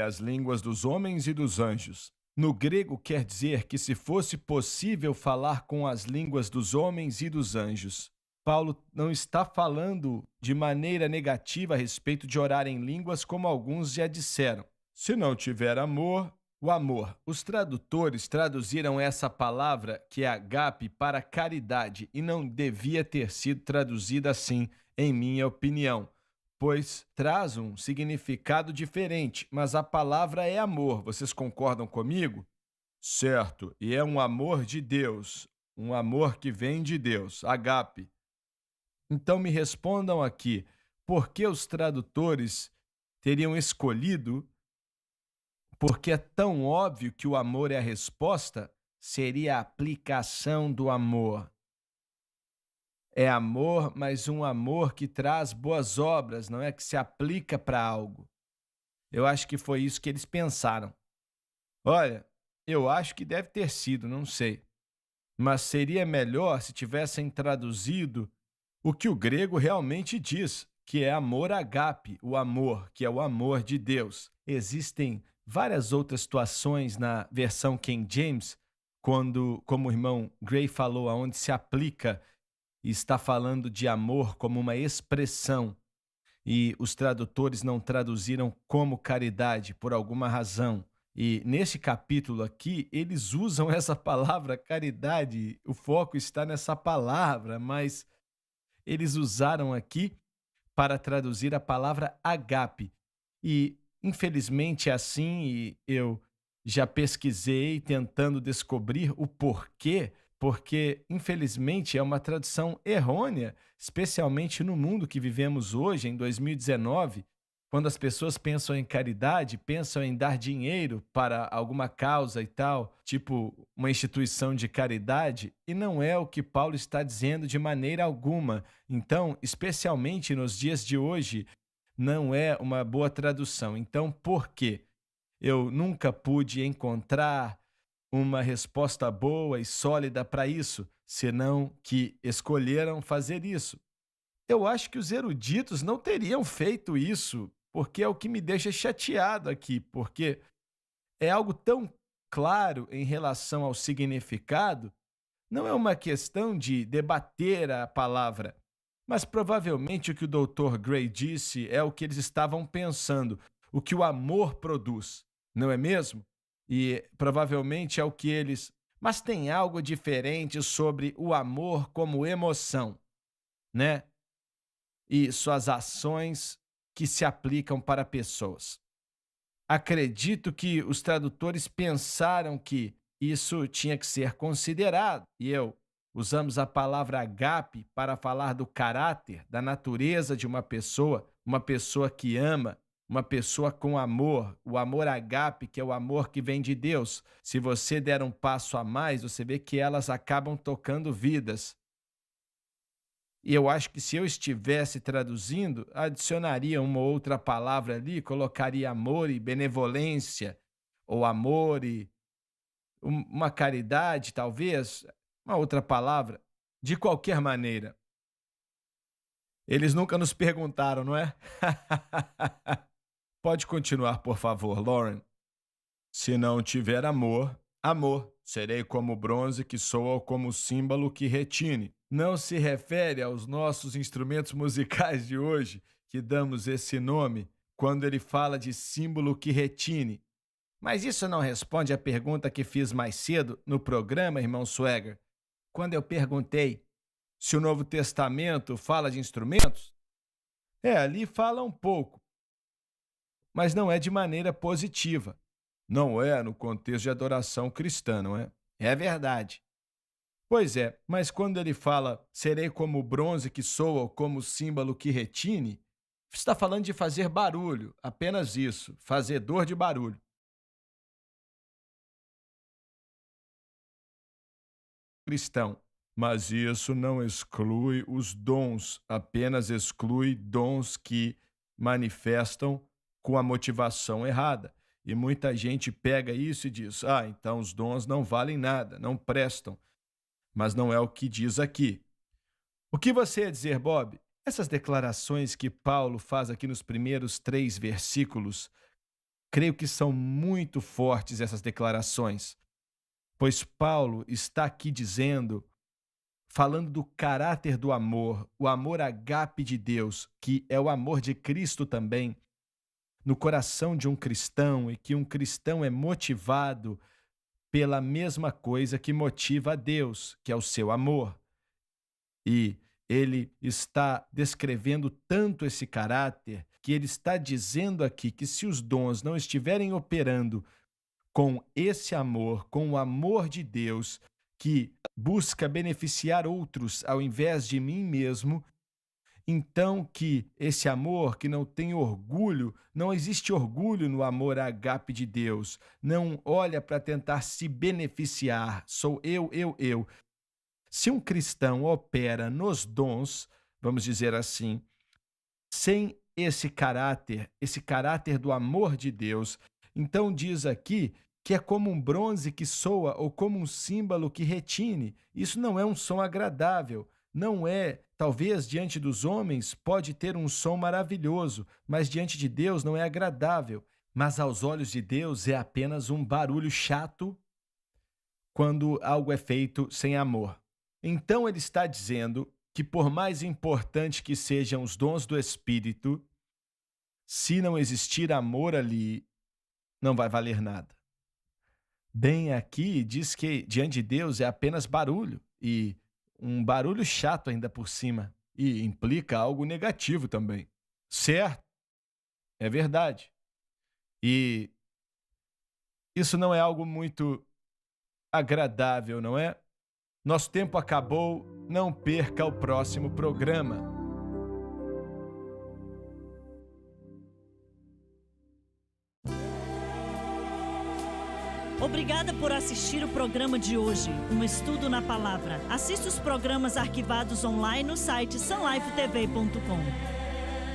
as línguas dos homens e dos anjos. No grego quer dizer que se fosse possível falar com as línguas dos homens e dos anjos. Paulo não está falando de maneira negativa a respeito de orar em línguas, como alguns já disseram. Se não tiver amor, o amor. Os tradutores traduziram essa palavra, que é agape, para caridade, e não devia ter sido traduzida assim, em minha opinião, pois traz um significado diferente, mas a palavra é amor. Vocês concordam comigo? Certo, e é um amor de Deus, um amor que vem de Deus, agape. Então me respondam aqui, por que os tradutores teriam escolhido, porque é tão óbvio que o amor é a resposta, seria a aplicação do amor. É amor, mas um amor que traz boas obras, não é que se aplica para algo. Eu acho que foi isso que eles pensaram. Olha, eu acho que deve ter sido, não sei. Mas seria melhor se tivessem traduzido o que o grego realmente diz, que é amor agape, o amor, que é o amor de Deus. Existem várias outras situações na versão King James, quando, como o irmão Gray falou, aonde se aplica e está falando de amor como uma expressão, e os tradutores não traduziram como caridade por alguma razão. E nesse capítulo aqui, eles usam essa palavra caridade, o foco está nessa palavra, mas eles usaram aqui para traduzir a palavra agape. E infelizmente é assim, e eu já pesquisei tentando descobrir o porquê, porque infelizmente é uma tradução errônea, especialmente no mundo que vivemos hoje, em 2019, quando as pessoas pensam em caridade, pensam em dar dinheiro para alguma causa e tal, tipo uma instituição de caridade, e não é o que Paulo está dizendo de maneira alguma. Então, especialmente nos dias de hoje, não é uma boa tradução. Então, por quê? Eu nunca pude encontrar uma resposta boa e sólida para isso, senão que escolheram fazer isso. Eu acho que os eruditos não teriam feito isso, porque é o que me deixa chateado aqui, porque é algo tão claro em relação ao significado, não é uma questão de debater a palavra, mas provavelmente o que o Dr. Gray disse é o que eles estavam pensando, o que o amor produz, não é mesmo? E provavelmente é o que eles. Mas tem algo diferente sobre o amor como emoção, né? E suas ações que se aplicam para pessoas. Acredito que os tradutores pensaram que isso tinha que ser considerado, e eu usamos a palavra agape para falar do caráter, da natureza de uma pessoa que ama, uma pessoa com amor, o amor agape, que é o amor que vem de Deus. Se você der um passo a mais, você vê que elas acabam tocando vidas. E eu acho que se eu estivesse traduzindo, adicionaria uma outra palavra ali, colocaria amor e benevolência, ou amor e uma caridade, talvez, uma outra palavra. De qualquer maneira, eles nunca nos perguntaram, não é? Pode continuar, por favor, Lauren. Se não tiver amor, amor. Serei como bronze que soa ou como símbolo que retine. Não se refere aos nossos instrumentos musicais de hoje, que damos esse nome, quando ele fala de símbolo que retine. Mas isso não responde à pergunta que fiz mais cedo no programa, irmão Swagger, quando eu perguntei se o Novo Testamento fala de instrumentos. Ali fala um pouco, mas não é de maneira positiva. Não é no contexto de adoração cristã, não é? É verdade. Pois é, mas quando ele fala serei como o bronze que soa ou como o símbolo que retine, está falando de fazer barulho, apenas isso, fazedor de barulho. Cristão. Mas isso não exclui os dons, apenas exclui dons que manifestam com a motivação errada. E muita gente pega isso e diz: ah, então os dons não valem nada, não prestam. Mas não é o que diz aqui. O que você ia dizer, Bob? Essas declarações que Paulo faz aqui nos primeiros 3 versículos Creio que são muito fortes essas declarações, pois Paulo está aqui falando do caráter do amor, o amor ágape de Deus, que é o amor de Cristo também, no coração de um cristão, e que um cristão é motivado pela mesma coisa que motiva a Deus, que é o seu amor. E ele está descrevendo tanto esse caráter que ele está dizendo aqui que se os dons não estiverem operando com esse amor, com o amor de Deus, que busca beneficiar outros ao invés de mim mesmo, então que esse amor que não tem orgulho, não existe orgulho no amor ágape de Deus, não olha para tentar se beneficiar, sou eu. Se um cristão opera nos dons, vamos dizer assim, sem esse caráter do amor de Deus, então diz aqui que é como um bronze que soa ou como um símbolo que retine. Isso não é um som agradável, não é, talvez diante dos homens pode ter um som maravilhoso, mas diante de Deus não é agradável. Mas aos olhos de Deus é apenas um barulho chato quando algo é feito sem amor. Então ele está dizendo que por mais importante que sejam os dons do Espírito, se não existir amor ali, não vai valer nada. Bem aqui diz que diante de Deus é apenas barulho, e um barulho chato ainda por cima, e implica algo negativo também. Certo? É verdade. E isso não é algo muito agradável, não é? Nosso tempo acabou, não perca o próximo programa. Obrigada por assistir o programa de hoje, um estudo na palavra. Assista os programas arquivados online no site sunlifetv.com.